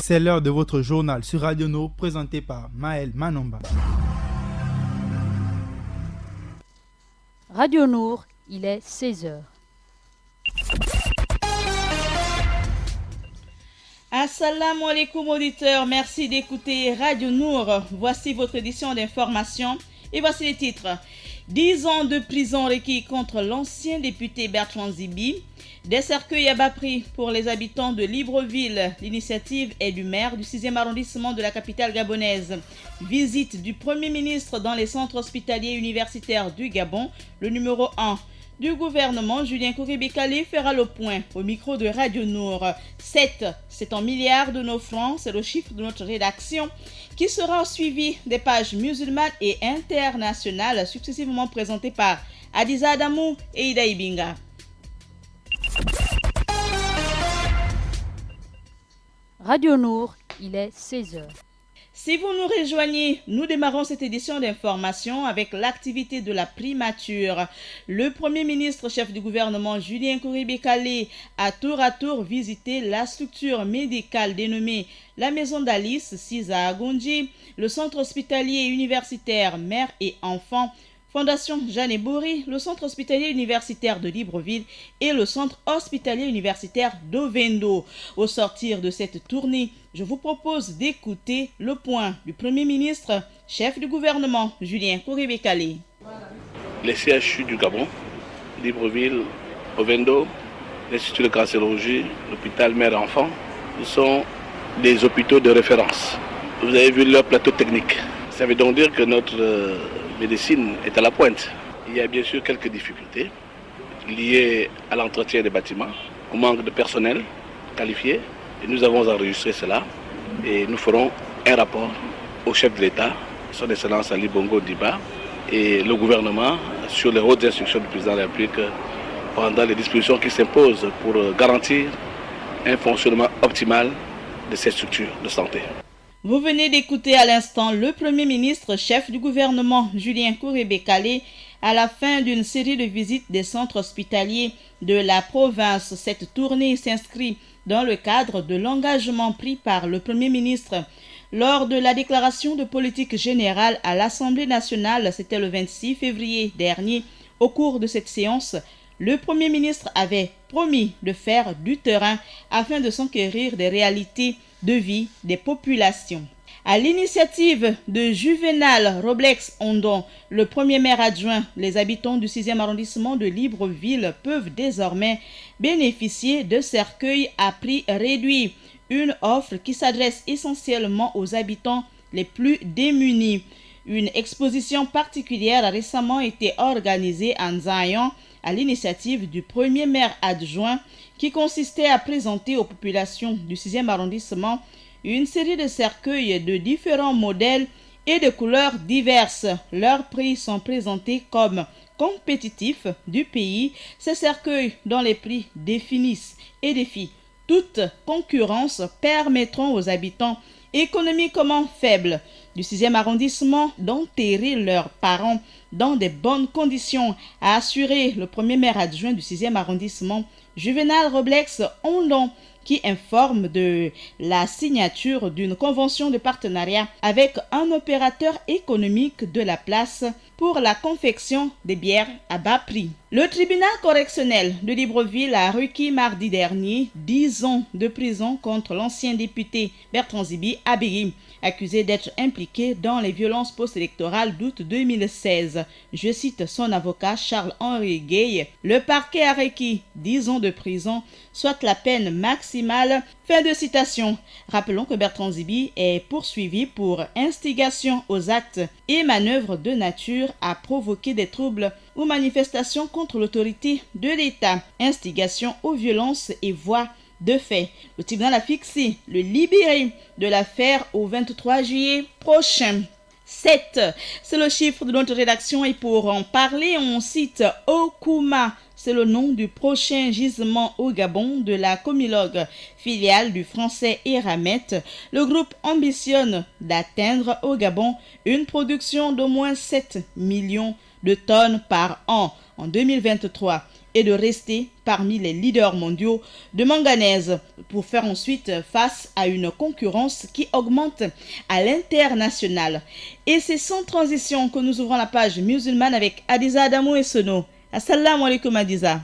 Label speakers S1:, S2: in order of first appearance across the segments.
S1: C'est l'heure de votre journal sur Radio Nour présenté par Maël Manomba.
S2: Radio Nour, il est 16h.
S3: Assalamu alaikum auditeurs, merci d'écouter Radio Nour. Voici votre édition d'information et voici les titres. 10 ans de prison requis contre l'ancien député Bertrand Zibi. Des cercueils à bas prix pour les habitants de Libreville. L'initiative est du maire du 6e arrondissement de la capitale gabonaise. Visite du Premier ministre dans les centres hospitaliers universitaires du Gabon. Le numéro 1 du gouvernement, Julien Kouribé-Kalé, fera le point au micro de Radio Nour. 7, c'est en milliards de nos francs, c'est le chiffre de notre rédaction, qui sera suivi des pages musulmanes et internationales successivement présentées par Adiza Adamou et Ida Ibinga.
S2: Radio Nour, il est 16h.
S3: Si vous nous rejoignez, nous démarrons cette édition d'information avec l'activité de la primature. Le Premier ministre chef du gouvernement Julien Kouribé-Kalé a tour à tour visité la structure médicale dénommée la Maison d'Alice, 6 à Agondi, le centre hospitalier universitaire mère et enfants, Fondation Jeanne Bourri, le centre hospitalier universitaire de Libreville et le centre hospitalier universitaire d'Ovendo. Au sortir de cette tournée, je vous propose d'écouter le point du Premier ministre, chef du gouvernement, Julien Kouribé-Kalé.
S4: Les CHU du Gabon, Libreville, Ovendo, l'Institut de cancérologie, l'hôpital mère-enfant, ce sont des hôpitaux de référence. Vous avez vu leur plateau technique. Ça veut donc dire que notre médecine est à la pointe. Il y a bien sûr quelques difficultés liées à l'entretien des bâtiments, au manque de personnel qualifié. Et nous avons enregistré cela et nous ferons un rapport au chef de l'État, son Excellence Ali Bongo Diba, et le gouvernement sur les hautes instructions du président de la République pendant les dispositions qui s'imposent pour garantir un fonctionnement optimal de ces structures de santé.
S3: Vous venez d'écouter à l'instant le Premier ministre, chef du gouvernement, Julien Kouribé-Kalé, à la fin d'une série de visites des centres hospitaliers de la province. Cette tournée s'inscrit dans le cadre de l'engagement pris par le Premier ministre lors de la déclaration de politique générale à l'Assemblée nationale. C'était le 26 février dernier. Au cours de cette séance, le Premier ministre avait promis de faire du terrain afin de s'enquérir des réalités de vie des populations. À l'initiative de Juvenal Roblex Ondon, le premier maire adjoint, les habitants du 6e arrondissement de Libreville peuvent désormais bénéficier de cercueils à prix réduit, une offre qui s'adresse essentiellement aux habitants les plus démunis. Une exposition particulière a récemment été organisée en Zion à l'initiative du premier maire adjoint qui consistait à présenter aux populations du 6e arrondissement une série de cercueils de différents modèles et de couleurs diverses. Leurs prix sont présentés comme compétitifs du pays. Ces cercueils dont les prix définissent et défient toute concurrence permettront aux habitants économiquement faibles du 6e arrondissement d'enterrer leurs parents dans de bonnes conditions, a assuré le premier maire adjoint du 6e arrondissement, Juvenal Roblex Ondon, qui informe de la signature d'une convention de partenariat avec un opérateur économique de la place pour la confection des bières à bas prix. Le tribunal correctionnel de Libreville a requis mardi dernier 10 ans de prison contre l'ancien député Bertrand Zibi Abéry, accusé d'être impliqué dans les violences post-électorales d'août 2016. Je cite son avocat Charles-Henri Gay. Le parquet a requis 10 ans de prison, soit la peine maximale. Fin de citation. Rappelons que Bertrand Zibi est poursuivi pour instigation aux actes et manœuvres de nature à provoquer des troubles ou manifestations contre l'autorité de l'État, instigation aux violences et voies de fait. Le tribunal a fixé le libéré de l'affaire au 23 juillet prochain. 7, c'est le chiffre de notre rédaction et pour en parler, on cite Okuma. C'est le nom du prochain gisement au Gabon de la Comilogue, filiale du français Eramet. Le groupe ambitionne d'atteindre au Gabon une production d'au moins 7 millions de tonnes par an en 2023. et de rester parmi les leaders mondiaux de manganèse pour faire ensuite face à une concurrence qui augmente à l'international. Et c'est sans transition que nous ouvrons la page musulmane avec Adiza Adamou et Sono. Assalamu alaikum Adiza.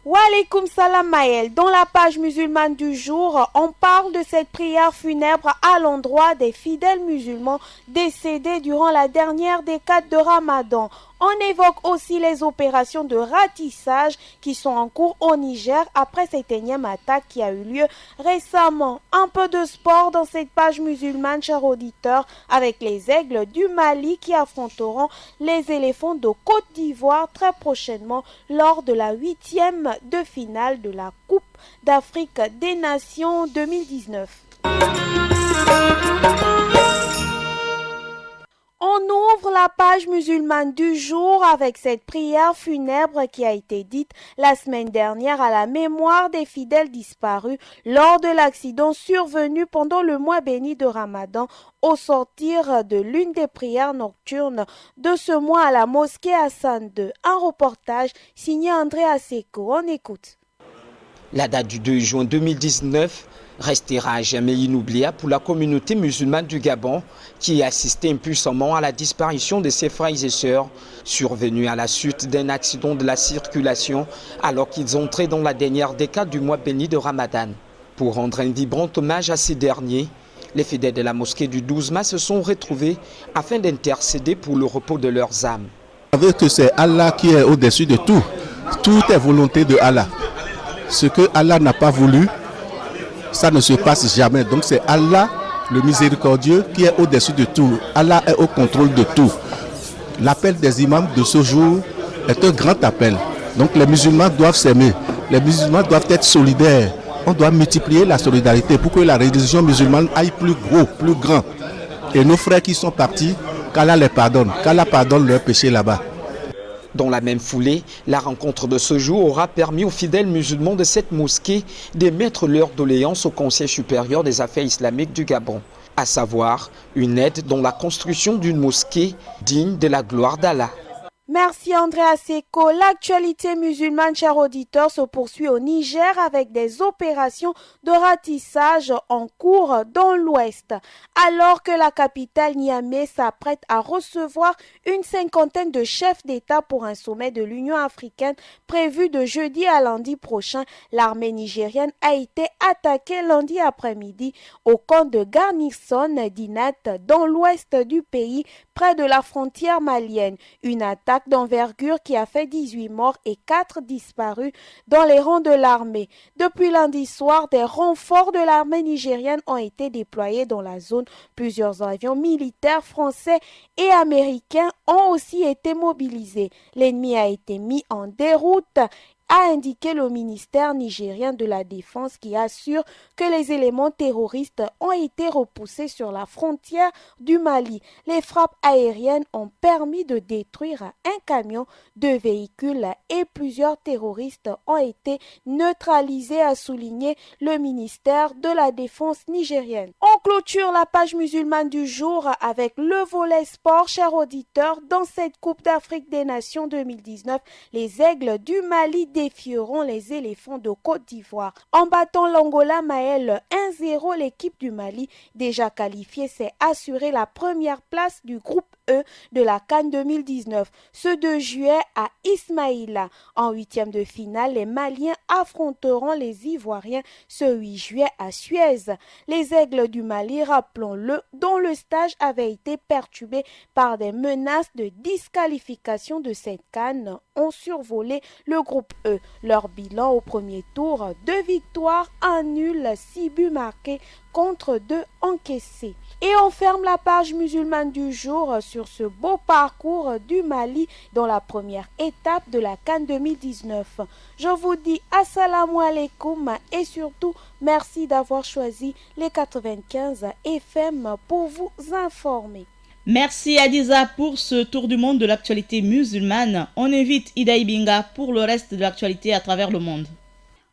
S5: Wa alaikum salam Maël. Dans la page musulmane du jour, on parle de cette prière funèbre à l'endroit des fidèles musulmans décédés durant la dernière décade de Ramadan. On évoque aussi les opérations de ratissage qui sont en cours au Niger après cette énième attaque qui a eu lieu récemment. Un peu de sport dans cette page musulmane, chers auditeurs, avec les aigles du Mali qui affronteront les éléphants de Côte d'Ivoire très prochainement lors de la 8e de finale de la Coupe d'Afrique des Nations 2019. On ouvre la page musulmane du jour avec cette prière funèbre qui a été dite la semaine dernière à la mémoire des fidèles disparus lors de l'accident survenu pendant le mois béni de Ramadan au sortir de l'une des prières nocturnes de ce mois à la mosquée Hassan II. Un reportage signé André Aseko. On écoute.
S6: La date du 2 juin 2019 restera à jamais inoubliable pour la communauté musulmane du Gabon qui assistait impuissamment à la disparition de ses frères et sœurs survenus à la suite d'un accident de la circulation alors qu'ils entraient dans la dernière décade du mois béni de Ramadan. Pour rendre un vibrant hommage à ces derniers, les fidèles de la mosquée du 12 mai se sont retrouvés afin d'intercéder pour le repos de leurs âmes.
S7: Vous savez que c'est Allah qui est au-dessus de tout. Tout est volonté de Allah. Ce que Allah n'a pas voulu, ça ne se passe jamais. Donc c'est Allah, le miséricordieux, qui est au-dessus de tout. Allah est au contrôle de tout. L'appel des imams de ce jour est un grand appel. Donc les musulmans doivent s'aimer. Les musulmans doivent être solidaires. On doit multiplier la solidarité pour que la religion musulmane aille plus gros, plus grand. Et nos frères qui sont partis, qu'Allah les pardonne. Qu'Allah pardonne leurs péchés là-bas.
S6: Dans la même foulée, la rencontre de ce jour aura permis aux fidèles musulmans de cette mosquée d'émettre leur doléance au Conseil supérieur des affaires islamiques du Gabon, à savoir une aide dans la construction d'une mosquée digne de la gloire d'Allah.
S5: Merci André Aseko. L'actualité musulmane, chers auditeurs, se poursuit au Niger avec des opérations de ratissage en cours dans l'ouest. Alors que la capitale Niamey s'apprête à recevoir une cinquantaine de chefs d'État pour un sommet de l'Union africaine prévu de jeudi à lundi prochain, l'armée nigérienne a été attaquée lundi après-midi au camp de garnison d'Inat dans l'ouest du pays, près de la frontière malienne. Une attaque d'envergure qui a fait 18 morts et 4 disparus dans les rangs de l'armée. Depuis lundi soir, des renforts de l'armée nigérienne ont été déployés dans la zone. Plusieurs avions militaires français et américains ont aussi été mobilisés. L'ennemi a été mis en déroute, a indiqué le ministère nigérien de la Défense qui assure que les éléments terroristes ont été repoussés sur la frontière du Mali. Les frappes aériennes ont permis de détruire un camion, 2 véhicules et plusieurs terroristes ont été neutralisés, a souligné le ministère de la Défense nigérienne. On clôture la page musulmane du jour avec le volet sport, chers auditeurs. Dans cette Coupe d'Afrique des Nations 2019, les Aigles du Mali défieront les éléphants de Côte d'Ivoire. En battant l'Angola Maël 1-0, l'équipe du Mali, déjà qualifiée, s'est assuré la première place du groupe E de la CAN 2019. Ce 2 juillet à Ismaïla. En 8e de finale, les Maliens affronteront les Ivoiriens ce 8 juillet à Suez. Les Aigles du Mali, rappelons-le, dont le stage avait été perturbé par des menaces de disqualification de cette CAN, ont survolé le groupe E. Leur bilan au premier tour, 2 victoires, 1 nul, 6 buts marqués contre 2 encaissés. Et on ferme la page musulmane du jour sur ce beau parcours du Mali dans la première étape de la CAN 2019. Je vous dis assalamu alaikum et surtout merci d'avoir choisi les 95 FM pour vous informer.
S3: Merci Adiza pour ce tour du monde de l'actualité musulmane. On invite Ida Ibinga pour le reste de l'actualité à travers le monde.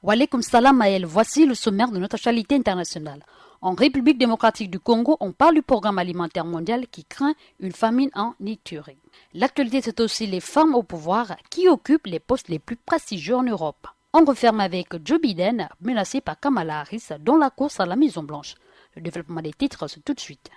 S2: Walaikum salam Maël, voici le sommaire de notre actualité internationale. En République démocratique du Congo, on parle du programme alimentaire mondial qui craint une famine en Ituri. L'actualité, c'est aussi les femmes au pouvoir qui occupent les postes les plus prestigieux en Europe. On referme avec Joe Biden, menacé par Kamala Harris dans la course à la Maison-Blanche. Le développement des titres, c'est tout de suite.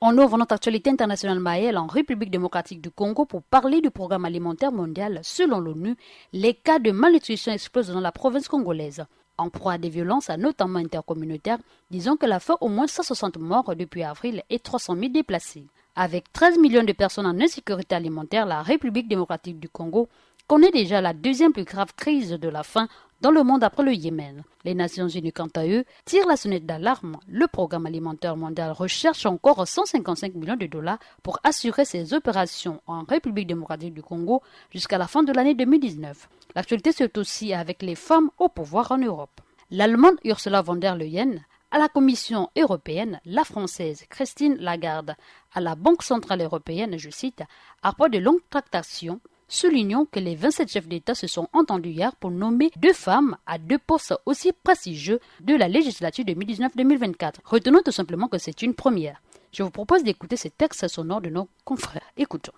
S2: On ouvre notre actualité internationale Maël en République démocratique du Congo pour parler du programme alimentaire mondial. Selon l'ONU, les cas de malnutrition explosent dans la province congolaise. En proie à des violences, notamment intercommunautaires, disons que la fait au moins 160 morts depuis avril et 300 000 déplacés. Avec 13 millions de personnes en insécurité alimentaire, la République démocratique du Congo connaît déjà la deuxième plus grave crise de la faim dans le monde après le Yémen. Les Nations Unies, quant à eux, tirent la sonnette d'alarme. Le programme alimentaire mondial recherche encore 155 millions de dollars pour assurer ses opérations en République démocratique du Congo jusqu'à la fin de l'année 2019. L'actualité, c'est aussi avec les femmes au pouvoir en Europe. L'Allemande Ursula von der Leyen, à la Commission européenne, la Française Christine Lagarde, à la Banque centrale européenne, je cite, après de longues tractations, soulignons que les 27 chefs d'État se sont entendus hier pour nommer 2 femmes à 2 postes aussi prestigieux de la législature 2019-2024. Retenons tout simplement que c'est une première. Je vous propose d'écouter ces textes sonores de nos confrères. Écoutons.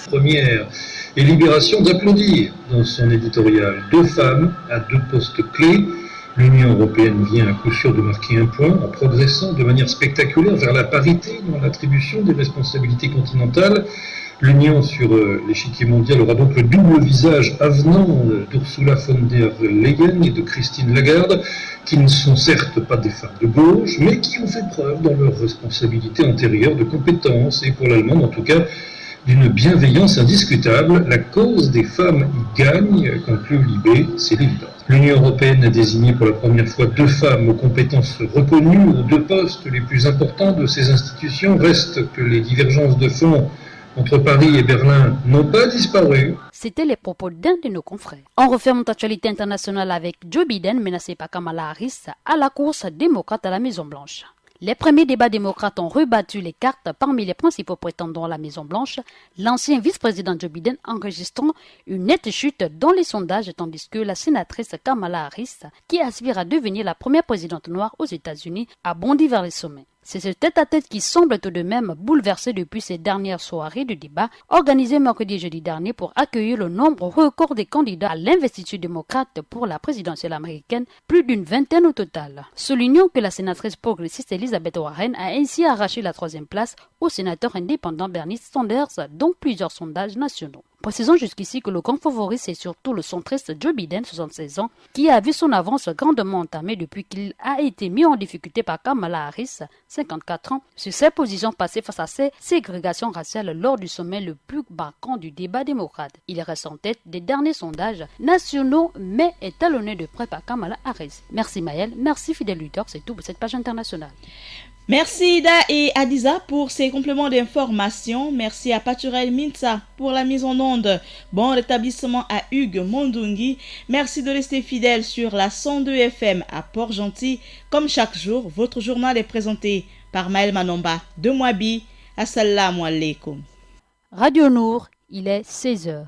S8: Première et Libération d'applaudir dans son éditorial 2 femmes à 2 postes clés. L'Union européenne vient à coup sûr de marquer un point en progressant de manière spectaculaire vers la parité dans l'attribution des responsabilités continentales. L'Union sur l'échiquier mondial aura donc le double visage avenant d'Ursula von der Leyen et de Christine Lagarde, qui ne sont certes pas des femmes de gauche, mais qui ont fait preuve dans leurs responsabilités antérieures de compétences, et pour l'Allemagne en tout cas, d'une bienveillance indiscutable. La cause des femmes y gagne, conclut Libé, c'est l'évidence. L'Union européenne a désigné pour la première fois 2 femmes aux compétences reconnues aux 2 postes les plus importants de ces institutions. Reste que les divergences de fond entre Paris et Berlin n'ont pas disparu.
S2: C'était les propos d'un de nos confrères. On referme notre actualité internationale avec Joe Biden menacé par Kamala Harris à la course démocrate à la Maison-Blanche. Les premiers débats démocrates ont rebattu les cartes parmi les principaux prétendants à la Maison-Blanche, l'ancien vice-président Joe Biden enregistrant une nette chute dans les sondages, tandis que la sénatrice Kamala Harris, qui aspire à devenir la première présidente noire aux États-Unis, a bondi vers les sommets. C'est ce tête-à-tête qui semble tout de même bouleversé depuis ces dernières soirées de débat organisées mercredi et jeudi dernier pour accueillir le nombre record des candidats à l'investiture démocrate pour la présidentielle américaine, plus d'une vingtaine au total. Soulignons que la sénatrice progressiste Elizabeth Warren a ainsi arraché la 3e place au sénateur indépendant Bernie Sanders, dont plusieurs sondages nationaux. Précisons jusqu'ici que le grand favori, c'est surtout le centriste Joe Biden, 76 ans, qui a vu son avance grandement entamée depuis qu'il a été mis en difficulté par Kamala Harris, 54 ans, sur ses positions passées face à ces ségrégations raciales lors du sommet le plus marquant du débat démocrate. Il reste en tête des derniers sondages nationaux, mais est talonné de près par Kamala Harris. Merci Maël, merci fidèle lutteur, c'est tout pour cette page internationale.
S3: Merci Ida et Adiza pour ces compléments d'information. Merci à Paturel Minsa pour la mise en onde. Bon rétablissement à Hugues Mondungi. Merci de rester fidèle sur la 102 FM à Port-Gentil. Comme chaque jour, votre journal est présenté par Maël Manomba de Mouabi. Assalamu alaikum.
S2: Radio Nour, il est 16h.